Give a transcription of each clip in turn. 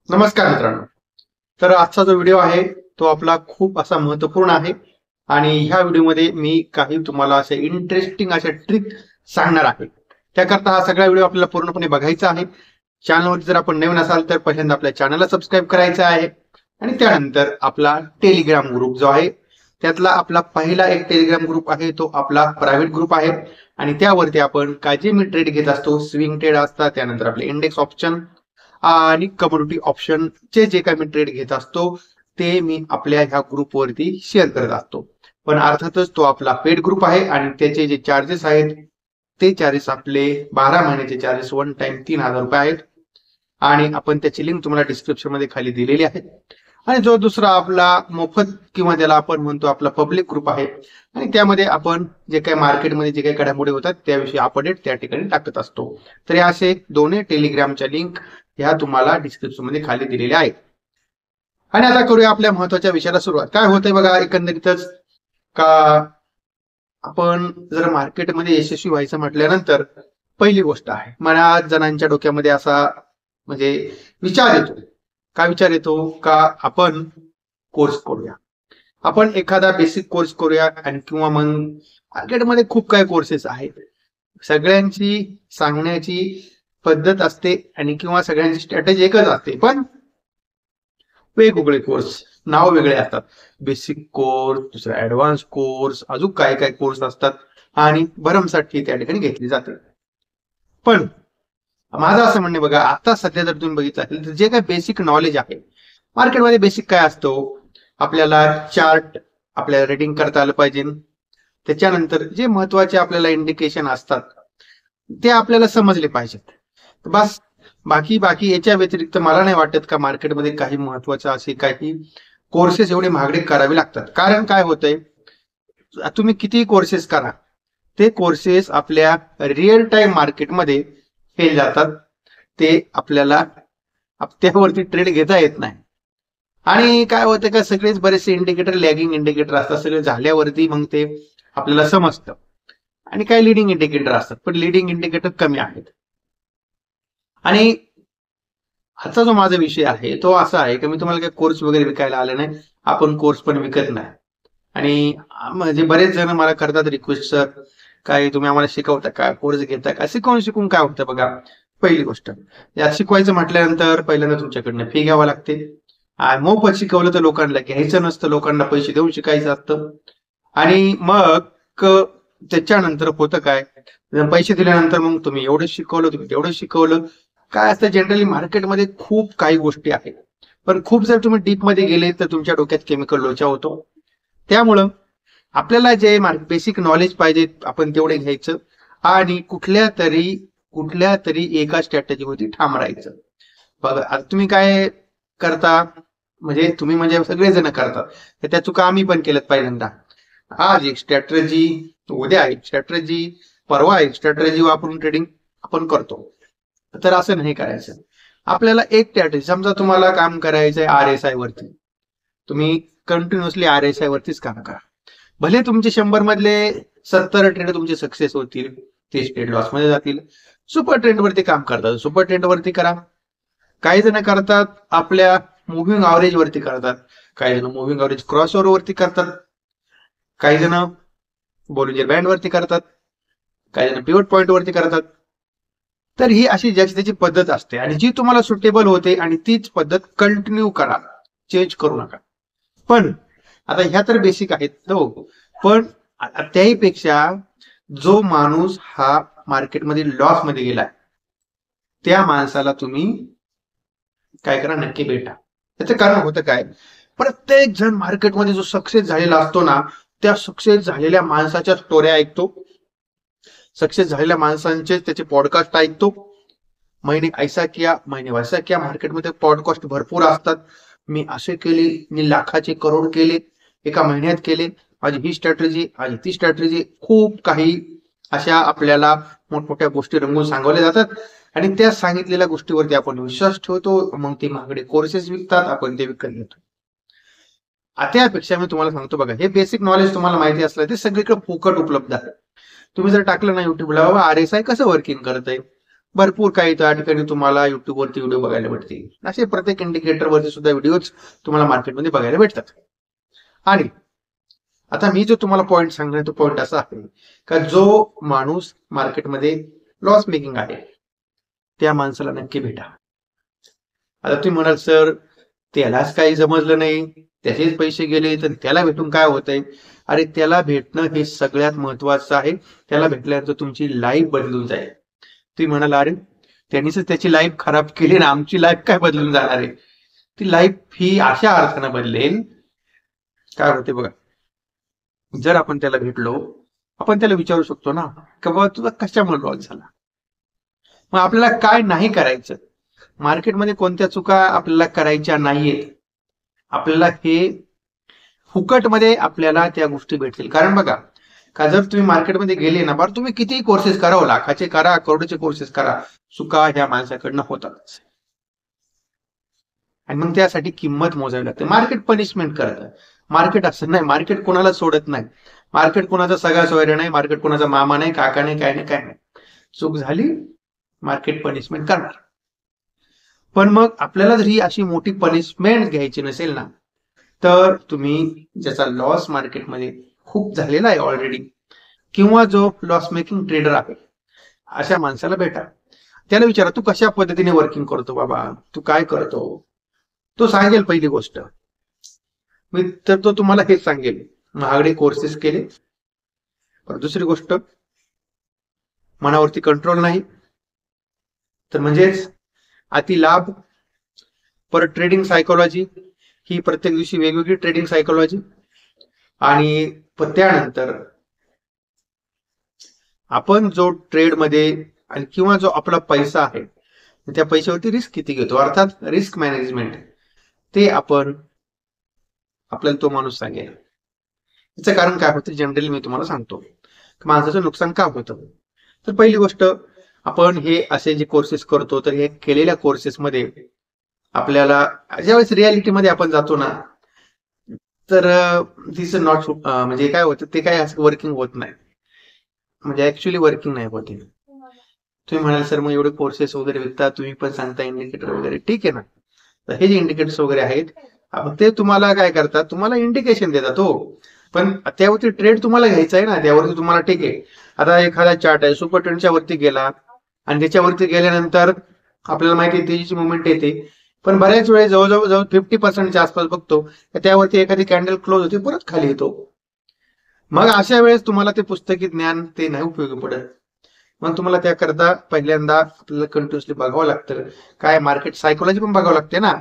नमस्कार मित्रांनो. तर आजचा जो व्हिडिओ आहे तो आपला खूप असा महत्त्वपूर्ण आहे आणि ह्या व्हिडिओमध्ये मी काही तुम्हाला असे इंटरेस्टिंग अशा ट्रिक सांगणार आहे. त्याकरता हा सगळा व्हिडिओ आपल्याला पूर्णपणे बघायचा आहे. चॅनलवरती जर आपण नवीन असाल तर पहिल्यांदा आपल्या चॅनलला सबस्क्राईब करायचं आहे आणि त्यानंतर आपला टेलिग्राम ग्रुप जो आहे त्यातला आपला पहिला एक टेलिग्राम ग्रुप आहे तो आपला प्रायव्हेट ग्रुप आहे आणि त्यावरती आपण काय जे मी ट्रेड घेत असतो, स्विंग ट्रेड असतात, त्यानंतर आपले इंडेक्स ऑप्शन आणि कमोडिटी ऑप्शनचे जे काही मी ट्रेड घेत असतो ते मी आपल्या ह्या ग्रुपवरती शेअर करत असतो. पण अर्थातच तो आपला पेड ग्रुप आहे आणि त्याचे जे चार्जेस आहेत ते चार्जेस आपले 12 महिन्याचे चार्जेस वन टाइम 3000 रुपये आहेत आणि आपण त्याची लिंक तुम्हाला डिस्क्रिप्शन मध्ये खाली दिलेली आहे. आणि जो दुसरा आपला मोफत किंवा त्याला आपण म्हणतो आपला पब्लिक ग्रुप आहे आणि त्यामध्ये आपण जे काही मार्केटमध्ये जे काही घडामोडी होतात त्याविषयी अपडेट त्या ठिकाणी टाकत असतो. तर असे दोन्ही टेलिग्रामच्या लिंक ह्या तुम्हाला डिस्क्रिप्शन मध्ये खाली दिलेल्या आहेत. आणि आता करूया आपल्या महत्वाच्या विषयाला सुरुवात. काय होतंय बघा, एकंदरीतच का आपण जर मार्केटमध्ये यशस्वी व्हायचं म्हटल्यानंतर पहिली गोष्ट आहे, मला जणांच्या डोक्यामध्ये असा म्हणजे विचार येतो. काय विचार येतो का आपण कोर्स करूया, आपण एखादा बेसिक कोर्स करूया आणि किंवा मग मार्केटमध्ये खूप काही कोर्सेस आहेत. सगळ्यांची सांगण्याची पद्धत असते आणि किंवा सगळ्यांची स्ट्रॅटेजी एकच असते, पण वेगवेगळे कोर्स नाव वेगळे असतात. बेसिक कोर्स, दुसरा ऍडव्हान्स कोर्स, अजून काय काय कोर्स असतात आणि भरमसाठ फी त्या ठिकाणी घेतली जाते. पण माझं असं म्हणणं बघा, आता सध्या जर तुम्ही बघितलं असेल तर जे काही बेसिक नॉलेज आहे मार्केटमध्ये, बेसिक काय असतो, आपल्याला चार्ट आपल्याला रीडिंग करता आलं पाहिजे. त्याच्यानंतर जे महत्वाचे आपल्याला इंडिकेशन असतात ते आपल्याला समजले पाहिजेत. बस बाकी बाकी याच्या व्यतिरिक्त मला नाही वाटत का मार्केटमध्ये काही महत्वाचं असे काही कोर्सेस एवढे महागडे करावे लागतात. कारण काय होतंय, तुम्ही किती कोर्सेस करा, ते कोर्सेस आपल्या रिअल टाइम मार्केटमध्ये फेल जातात. ते आपल्याला त्यावरती ट्रेड घेता येत नाही. आणि काय होतं का सगळेच बरेचसे इंडिकेटर लॅगिंग इंडिकेटर असतात, सगळे झाल्यावरती मग ते आपल्याला समजतं. आणि काही लिडिंग इंडिकेटर असतात, पण लिडिंग इंडिकेटर कमी आहेत. आणि आजचा जो माझा विषय आहे तो असा आहे की मी तुम्हाला काही कोर्स वगैरे विकायला आले नाही, आपण कोर्स पण विकत नाही. आणि म्हणजे बरेच जण मला करतात रिक्वेस्ट, सर काय तुम्ही आम्हाला शिकवता का, कोर्स घेता का. शिकून काय होतं बघा, पहिली गोष्ट यात शिकवायचं म्हटल्यानंतर पहिल्यांदा तुमच्याकडनं फी घ्यावं लागते. मोफत शिकवलं तर लोकांना घ्यायचं नसतं, लोकांना पैसे देऊन शिकायचं असतं. आणि मग त्याच्यानंतर होतं काय, पैसे दिल्यानंतर मग तुम्ही एवढं शिकवलं, तुम्ही तेवढं शिकवलं. काय असतं जनरली मार्केटमध्ये खूप काही गोष्टी आहेत, पण खूप जर तुम्ही डीप मध्ये गेले तर तुमच्या डोक्यात केमिकल लोचा होतो. त्यामुळं आपल्याला जे बेसिक नॉलेज पाहिजे आपण तेवढे घ्यायचं आणि कुठल्या तरी एका स्ट्रॅटेजीवरती ठाम राहायचं. बघा आता तुम्ही काय करता, म्हणजे तुम्ही म्हणजे सगळेजण करतात, तर त्या चुका आम्ही पण केल्यात. पहिल्यांदा आज एक स्ट्रॅटेजी, उद्या एक स्ट्रॅटेजी, परवा एक स्ट्रॅटेजी वापरून ट्रेडिंग आपण करतो. तर असं नाही करायचं. आपल्याला एक स्ट्रॅटेजी, समजा तुम्हाला काम करायचंय RSI वरती, तुम्ही कंटिन्युअसली RSI वरतीच काम करा. भले तुमचे 100 मधले 70 ट्रेड तुमचे सक्सेस होतील, 30 ट्रेड लॉस मध्ये जातील. सुपर ट्रेंड वरती काम करतात, सुपर ट्रेंड वरती करा. काही जण करतात आपल्या मुव्हिंग ॲव्हरेज वरती करतात, काही जण मुव्हिंग ॲव्हरेज क्रॉसओव्हर वरती करतात, काही जण बॉलिंजर बँड वरती करतात, काही जण पिवट पॉइंट वरती करतात. तर ही अशी ज्याची त्याची पद्धत असते आणि जी तुम्हाला सुटेबल होते आणि तीच पद्धत कंटिन्यू करा, चेंज करू नका. पण आता ह्या तर बेसिक आहेत हो, पण त्याहीपेक्षा जो माणूस हा मार्केटमध्ये लॉस मध्ये गेलाय त्या माणसाला तुम्ही काय करा, नक्की भेटा. त्याचं कारण होतं काय, प्रत्येक जण मार्केटमध्ये जो सक्सेस झालेला असतो ना, त्या सक्सेस झालेल्या माणसाच्या स्टोऱ्या ऐकतो, सक्सेस झालेल्या माणसांचे त्याचे पॉडकास्ट ऐकतो. मैंने ऐसा किया, मैंने वैसा किया, मार्केटमध्ये पॉडकास्ट भरपूर असतात. मी असे केले, मी लाखाचे करोड केले, एका महिन्यात केले, माझी ही स्ट्रॅटेजी, माझी ती स्ट्रॅटेजी, खूप काही अशा आपल्याला मोठमोठ्या गोष्टी रंगवून सांगवल्या जातात आणि त्या सांगितलेल्या गोष्टीवरती आपण विश्वास ठेवतो. मग ते महागडे कोर्सेस विकतात, आपण ते विकत घेतो. त्यापेक्षा मी तुम्हाला सांगतो बघा, हे बेसिक नॉलेज तुम्हाला माहिती असलं ते सगळीकडे फुकट उपलब्ध आहे. तुम्ही जर टाकलं ना युट्यूबला, बाबा RSI कसं वर्किंग करत आहे, भरपूर काही त्या ठिकाणी तुम्हाला युट्यूबवरती व्हिडिओ बघायला भेटतील. असे प्रत्येक इंडिकेटरवरती सुद्धा व्हिडिओज तुम्हाला मार्केटमध्ये बघायला भेटतात. आणि आता मी जो तुम्हाला पॉईंट सांगणार तो पॉईंट असा आहे का जो माणूस मार्केटमध्ये लॉस मेकिंग आहे त्या माणसाला नक्की भेटा. आता तुम्ही म्हणाल सर त्यालाच काही समजलं नाही, त्याचेच पैसे गेले तर त्याला भेटून काय होतंय? अरे त्याला भेटणं हे सगळ्यात महत्वाचं आहे. त्याला भेटल्यानंतर तुमची लाईफ बदलून जाईल. तुम्ही म्हणाल अरे त्यांनीच त्याची लाईफ खराब केली ना, आमची लाईफ काय बदलून जाणार आहे? ती लाईफ ही अशा अर्थानं बदलेल. काय होते बघा, जर आपण त्याला भेटलो, आपण त्याला विचारू शकतो ना की बाबा तुझा कशामुळे लॉस झाला, मग आपल्याला काय नाही करायचं, मार्केटमध्ये कोणत्या चुका आपल्याला करायच्या नाहीयेत. आपल्याला हे फुकटमध्ये आपल्याला त्या गोष्टी भेटतील. कारण बघा का जर तुम्ही मार्केटमध्ये गेले ना, बरं तुम्ही कितीही कोर्सेस करा, लाखाचे करा, करोडचे कोर्सेस करा, चुका ह्या माणसाकडनं होतात. आणि मग त्यासाठी किंमत मोजावी लागते. मार्केट पनिशमेंट करतं. मार्केट असं नाही, मार्केट कोणाला सोडत नाही. मार्केट कोणाचा सगळा सोयरा नाही, मार्केट कोणाचा मामा नाही, काका नाही, काय नाही, काय नाही. चूक झाली मार्केट पनिशमेंट करणार. पण मग आपल्याला जर ही अशी मोठी पनिशमेंट घ्यायची नसेल ना, तर तुम्ही ज्याचा लॉस मार्केटमध्ये खूप झालेला आहे ऑलरेडी, किंवा जो लॉस मेकिंग ट्रेडर आहे, अशा माणसाला भेटा. त्याला विचारा तू कशा पद्धतीने वर्किंग करतो बाबा, तू काय करतो. तो सांगेल पहिली गोष्ट मी तर तो तुम्हाला हेच सांगेल, महागडे कोर्सेस केले. दुसरी गोष्ट मनावरती कंट्रोल नाही, तर म्हणजेच अति लाभ. परत ट्रेडिंग सायकोलॉजी ही प्रत्येक दिवशी वेगवेगळी ट्रेडिंग सायकोलॉजी. आणि त्यानंतर आपण जो ट्रेडमध्ये आणि किंवा जो आपला पैसा आहे त्या पैशावरती रिस्क किती घेतो, अर्थात रिस्क मॅनेजमेंट, ते आपल्याला तो माणूस सांगेल. याचं कारण काय होतं जनरली मी तुम्हाला सांगतो, माणसाचं नुकसान का होतं. तर पहिली गोष्ट, आपण हे असे जे कोर्सेस करतो तर हे केलेल्या कोर्सेसमध्ये आपल्याला ज्यावेळेस रियालिटीमध्ये आपण जातो ना, तर दिस नॉट म्हणजे काय होतं ते काय असं वर्किंग होत नाही, म्हणजे ऍक्च्युली वर्किंग नाही होते. तुम्ही म्हणाल सर मग एवढे कोर्सेस वगैरे विकता, तुम्ही पण सांगता इंडिकेटर वगैरे, ठीक आहे ना. तर हे जे इंडिकेटर्स वगैरे आहेत ते तुम्हाला काय करतात, तुम्हाला इंडिकेशन देतात हो, पण त्यावरती ट्रेड तुम्हाला घ्यायचा आहे ना, त्यावरती तुम्हाला ठीक आहे. आता एखादा चार्ट आहे सुपर ट्रेंडच्या वरती गेला आणि त्याच्यावरती गेल्यानंतर आपल्याला माहिती आहे तेजीची मुवमेंट येते, पण बऱ्याच वेळेस जवळजवळ 50% आसपास बघतो त्यावरती एखादी कॅन्डल क्लोज होते, परत खाली येतो. मग अशा वेळेस तुम्हाला ते पुस्तकी ज्ञान ते नाही उपयोगी पडत. मग तुम्हाला त्याकरता पहिल्यांदा आपल्याला कंटिन्युअसली बघावं लागतं, काय मार्केट सायकोलॉजी पण बघावं लागते ना.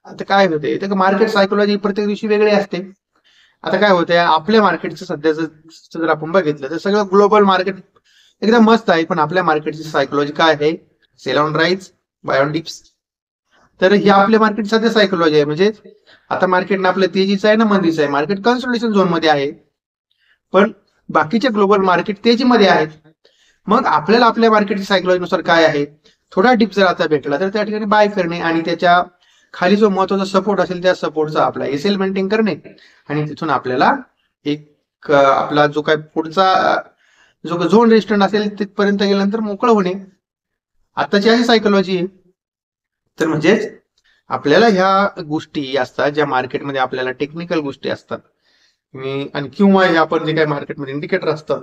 आता काय होते तर मार्केट सायकोलॉजी प्रत्येक दिवशी वेगळी असते. आता काय होतंय आपल्या मार्केटचं सध्याचं जर आपण बघितलं तर सगळं ग्लोबल मार्केट एकदम मस्त आहे, पण आपल्या मार्केटची सायकोलॉजी काय आहे, sell on rise, buy on dips. तर ही आपल्या मार्केट सध्या सायकोलॉजी आहे. म्हणजे आता मार्केटनं आपलं तेजीचं आहे ना मंदीचं आहे, मार्केट कन्सोलिडेशन झोन मध्ये आहे, पण बाकीचे ग्लोबल मार्केट तेजीमध्ये आहेत. मग आपल्याला आपल्या मार्केटची सायकोलॉजीनुसार काय आहे, थोडा डिप जर आता भेटला तर त्या ठिकाणी बाय करणे आणि त्याच्या खाली जो महत्वाचा सपोर्ट असेल त्या सपोर्टचा आपला एसएल मेंटेन करणे आणि तिथून आपल्याला एक आपला जो काय पुढचा जो झोन रेजिस्टन्स असेल तिथपर्यंत गेल्यानंतर मोकळं होणे. आताची अशी सायकोलॉजी आहे. तर म्हणजेच आपल्याला ह्या गोष्टी असतात ज्या मार्केटमध्ये आपल्याला टेक्निकल गोष्टी असतात आणि किंवा हे आपण जे काही मार्केटमध्ये इंडिकेटर असतात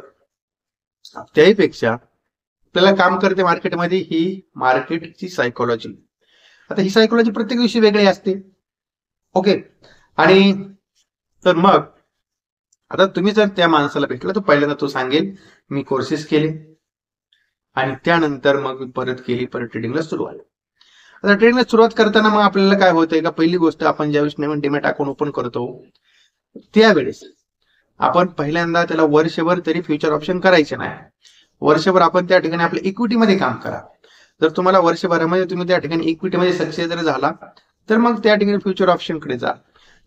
त्याहीपेक्षा आपल्याला काम करते मार्केटमध्ये ही मार्केटची सायकोलॉजी. आता ही सायकोलॉजी प्रत्येक दिवशी वेगळी असते. ओके. आणि तर मग आता तुम्ही जर त्या माणसाला भेटला तर पहिल्यांदा तो सांगेल मी कोर्सेस केले आणि त्यानंतर मग परत ट्रेडिंगला सुरुवात. आता ट्रेडिंगला सुरुवात करताना मग आपल्याला काय होतंय का, पहिली गोष्ट आपण ज्यावेळेस नवीन डीमॅट अकाउंट ओपन करतो त्यावेळेस आपण पहिल्यांदा त्याला वर्षभर तरी फ्युचर ऑप्शन करायचे नाही. वर्षभर आपण त्या ठिकाणी आपल्या इक्विटीमध्ये काम करा. जर तुम्हाला वर्षभरामध्ये तुम्ही त्या ठिकाणी इक्विटीमध्ये सक्सेस जर झाला तर मग त्या ठिकाणी फ्युचर ऑप्शनकडे जा.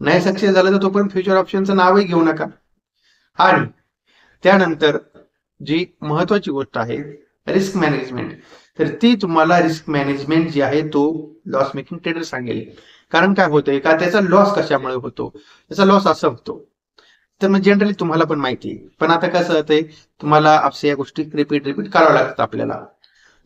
नाही सक्सेस झालं तर तोपर्यंत फ्युचर ऑप्शनचं नावही घेऊ नका. आणि त्यानंतर जी महत्वाची गोष्ट आहे रिस्क मॅनेजमेंट, तर ती तुम्हाला रिस्क मॅनेजमेंट जी आहे तो लॉस मेकिंग ट्रेडर सांगेल. कारण काय होतंय का त्याचा लॉस कशामुळे होतो, त्याचा लॉस असा होतो तर मग जनरली तुम्हाला पण माहिती आहे, पण आता कसं होतंय तुम्हाला आपल्या या गोष्टी रिपीट करावं लागतं आपल्याला.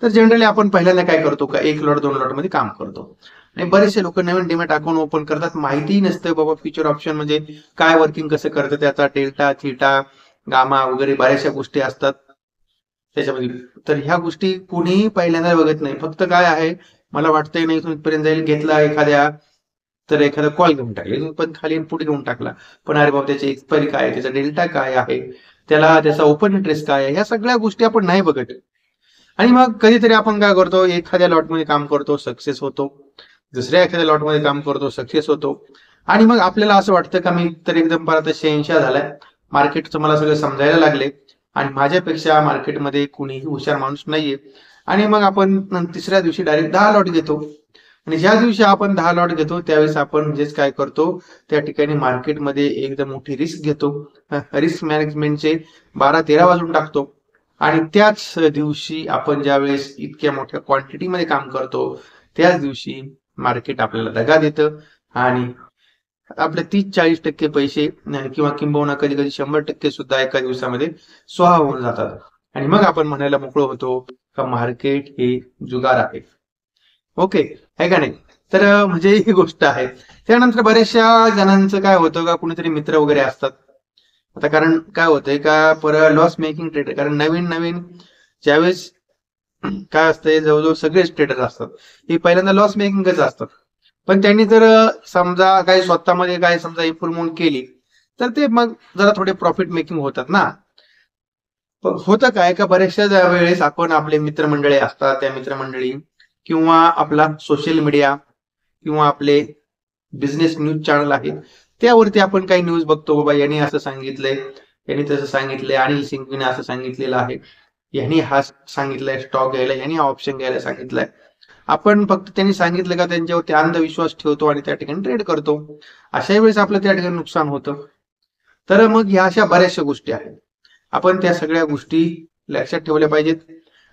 तर जनरली आपण पहिल्यांदा काय करतो का 1 लॉट 2 लॉट मध्ये काम करतो. आणि बरेचसे लोक नवीन डीमॅट अकाउंट ओपन करतात, माहितीही नसतं बाबा फ्युचर ऑप्शन म्हणजे काय, वर्किंग कसं करतं, त्याचा डेल्टा थीटा गामा वगैरे बऱ्याचशा गोष्टी असतात त्याच्यामध्ये. तर ह्या गोष्टी कुणीही पहिल्यांदा बघत नाही. फक्त काय आहे, मला वाटतंय नाही इथून इथपर्यंत जाईल, घेतला एखादा कॉल घेऊन टाकला, पण खाली पुढे घेऊन टाकला, पण अरे बाबा त्याची एक्सपायरी काय आहे, त्याचा डेल्टा काय आहे, त्याचा ओपन इंटरेस्ट काय आहे, ह्या सगळ्या गोष्टी आपण नाही बघत. आणि मग कधीतरी आपण काय करतो, एखाद्या लॉटमध्ये काम करतो, सक्सेस होतो, दुसऱ्या एखाद्या लॉटमध्ये काम करतो, सक्सेस होतो, आणि मग आपल्याला असं वाटतं का मी तर एकदम परत शहंशाह झालाय, मार्केटचं मला सगळं समजायला लागले आणि माझ्यापेक्षा मार्केटमध्ये कुणीही हुशार माणूस नाहीये. आणि मग आपण तिसऱ्या दिवशी डायरेक्ट 10 लॉट घेतो. आणि ज्या दिवशी आपण 10 लॉट घेतो त्यावेळेस आपण म्हणजेच काय करतो, त्या ठिकाणी मार्केटमध्ये एकदम मोठी रिस्क घेतो, रिस्क मॅनेजमेंटचे 12-13 वाजून टाकतो. आणि त्याच दिवशी आपण ज्यावेळेस इतक्या मोठ्या क्वांटिटीमध्ये काम करतो त्याच दिवशी मार्केट आपल्याला दगा देतं आणि आपले 30-40% पैसे किंवा किंबहुना कधी कधी 100% सुद्धा एका दिवसामध्ये स्वाहा होऊन जातात. आणि मग आपण म्हणायला मोकळं होतो का मार्केट हे जुगार आहे. ओके, आहे का नाही. तर म्हणजे ही गोष्ट आहे. त्यानंतर बऱ्याचशा जणांचं काय होतं का, कुणीतरी मित्र वगैरे असतात. आता कारण काय होतंय का लॉस मेकिंग ट्रेडर, कारण नवीन नवीन ज्यावेळेस काय असतंय, जवळजवळ सगळेच ट्रेडर असतात हे पहिल्यांदा लॉस मेकिंगच असतात. पण त्यांनी जर समजा काही स्वतःमध्ये काय समजा इम्प्रुव्हमेंट केली तर ते मग जरा थोडे प्रॉफिट मेकिंग होतात ना. होतं काय का बऱ्याचशा वेळेस आपण आपले मित्रमंडळी असतात, त्या मित्रमंडळी किंवा आपला सोशल मीडिया किंवा आपले बिझनेस न्यूज चॅनल आहे त्यावरती आपण काही न्यूज बघतो, बाबा यांनी असं सांगितलंय, यांनी तसं सांगितलंय, अनिल सिंगने असं सांगितलेलं आहे, यांनी हा सांगितलंय स्टॉक घ्यायला, यांनी ऑप्शन घ्यायला सांगितलंय. आपण फक्त त्यांनी सांगितलं का त्यांच्यावरती अंधविश्वास ठेवतो आणि त्या ठिकाणी ट्रेड करतो. अशा वेळेस आपलं त्या ठिकाणी नुकसान होतं. तर मग ह्या अशा बऱ्याचशा गोष्टी आहेत, आपण त्या सगळ्या गोष्टी लक्षात ठेवल्या पाहिजेत.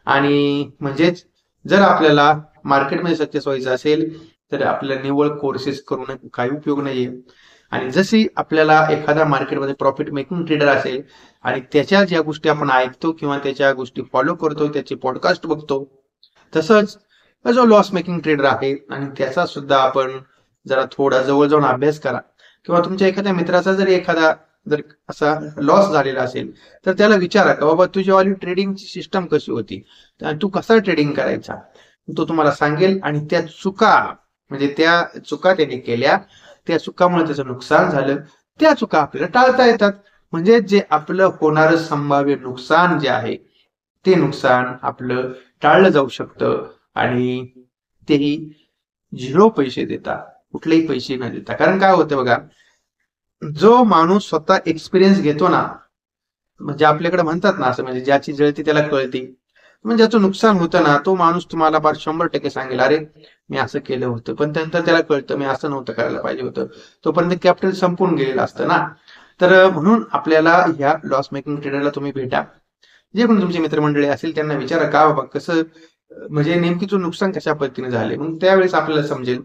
आणि म्हणजेच जर आपल्याला मार्केटमध्ये सक्सेस व्हायचं असेल तर आपल्याला निव्वळ कोर्सेस करून काही उपयोग नाहीये. आणि जशी आपल्याला एखादा मार्केटमध्ये प्रॉफिट मेकिंग ट्रेडर असेल आणि त्याच्या ज्या गोष्टी आपण ऐकतो किंवा त्याच्या गोष्टी फॉलो करतो, त्याचे पॉडकास्ट बघतो, तसंच जो लॉस मेकिंग ट्रेडर आहे आणि त्याचा सुद्धा आपण जरा थोडा जवळ जाऊन अभ्यास करा. किंवा तुमच्या एखाद्या मित्राचा जर असा लॉस झालेला असेल तर त्याला विचारा का बाबा तुझी ट्रेडिंगची सिस्टम कशी होती, तू कसा ट्रेडिंग करायचा, तो तुम्हाला सांगेल. आणि त्या चुका त्याने केल्या, त्या चुकामुळे त्याचं नुकसान झालं, त्या चुका आपल्याला टाळता येतात. म्हणजे जे आपलं होणारं संभाव्य नुकसान जे आहे ते नुकसान आपलं टाळलं जाऊ शकतं. आणि तेही 0 पैसे देता, कुठलेही पैसे न देता. कारण काय होतं बघा, जो माणूस स्वतः एक्सपिरियन्स घेतो ना, म्हणजे आपल्याकडे म्हणतात ना असं, म्हणजे ज्याची जळती त्याला कळते, म्हणजे ज्याचं नुकसान होतं ना तो माणूस तुम्हाला 100% सांगेल अरे मी असं केलं होतं, पण त्यानंतर त्याला कळतं मी असं नव्हतं करायला पाहिजे होतं, तोपर्यंत कॅपिटल संपून गेलेलं असतं ना. तर म्हणून आपल्याला ह्या लॉस मेकिंग ट्रेडरला तुम्ही भेटा, जे पण तुमचे मित्रमंडळी असेल त्यांना विचारा का बाबा कसं, म्हणजे नेमकी तुझं नुकसान कशा पद्धतीने झाले. मग त्यावेळेस आपल्याला समजेल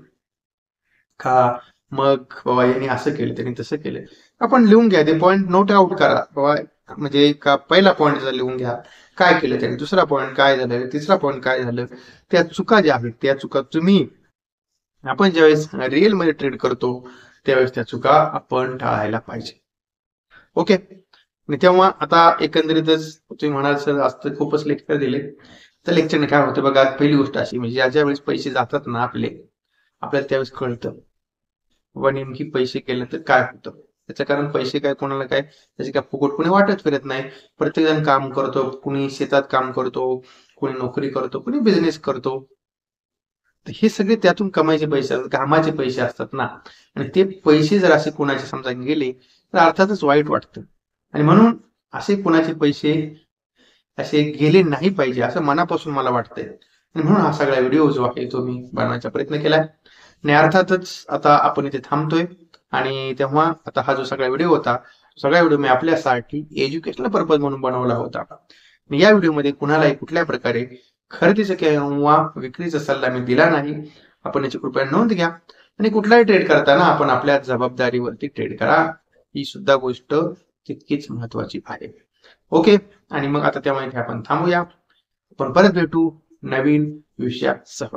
का मग बाबा यांनी असं केलं त्यांनी तसं केलं. आपण लिहून घ्या ते पॉईंट, नोट आउट करा बाबा. म्हणजे का पहिला पॉईंट लिहून घ्या काय केलं त्याने, दुसरा पॉईंट काय झालं, तिसरा पॉईंट काय झालं, त्या चुका ज्या आहेत त्या चुका आपण ज्यावेळेस रिअल मध्ये ट्रेड करतो त्यावेळेस त्या चुका आपण टाळायला पाहिजे. ओके. आणि तेव्हा आता एकंदरीतच तुम्ही म्हणाल सर आज खूपच लेक्चर दिले, तर लेक्चरने काय होतं बघा, पहिली गोष्ट अशी म्हणजे ज्या वेळेस पैसे जातात ना आपल्याला त्यावेळेस कळतं व नेमकी पैसे केले तर काय होतं. त्याचं कारण पैसे काय कोणाला काय त्याचे काय फुकट कोणी वाटत फिरत नाही. प्रत्येक जण काम करतो, कुणी शेतात काम करतो, कुणी नोकरी करतो, कुणी बिझनेस करतो. हे सगळे त्यातून कमायचे पैसे असतात, कामाचे पैसे असतात ना. आणि ते पैसे जर असे कोणाचे समजा गेले तर अर्थातच वाईट वाटतं. आणि म्हणून असे कोणाचे पैसे असे गेले नाही पाहिजे असं मनापासून मला वाटतंय. आणि म्हणून हा सगळा व्हिडिओ जो आहे तो मी बनवण्याचा प्रयत्न केलाय. आणि अर्थातच आता आपण इथे थांबतोय. आणि तेव्हा आता हा जो सगळा व्हिडिओ होता, सगळा व्हिडिओ मी आपल्यासाठी एज्युकेशनल पर्पज म्हणून बनवला होता. या व्हिडिओमध्ये कुणालाही कुठल्या प्रकारे खरेदीचा किंवा विक्रीचा सल्ला मी दिला नाही. आपण याची कृपया नोंद घ्या. आणि कुठलाही ट्रेड करताना आपण आपल्या जबाबदारीवरती ट्रेड करा, ही सुद्धा गोष्ट तितकीच महत्वाची आहे. ओके. आणि मग आता तेव्हा इथे आपण थांबूया. आपण परत भेटू नवीन विषयासह.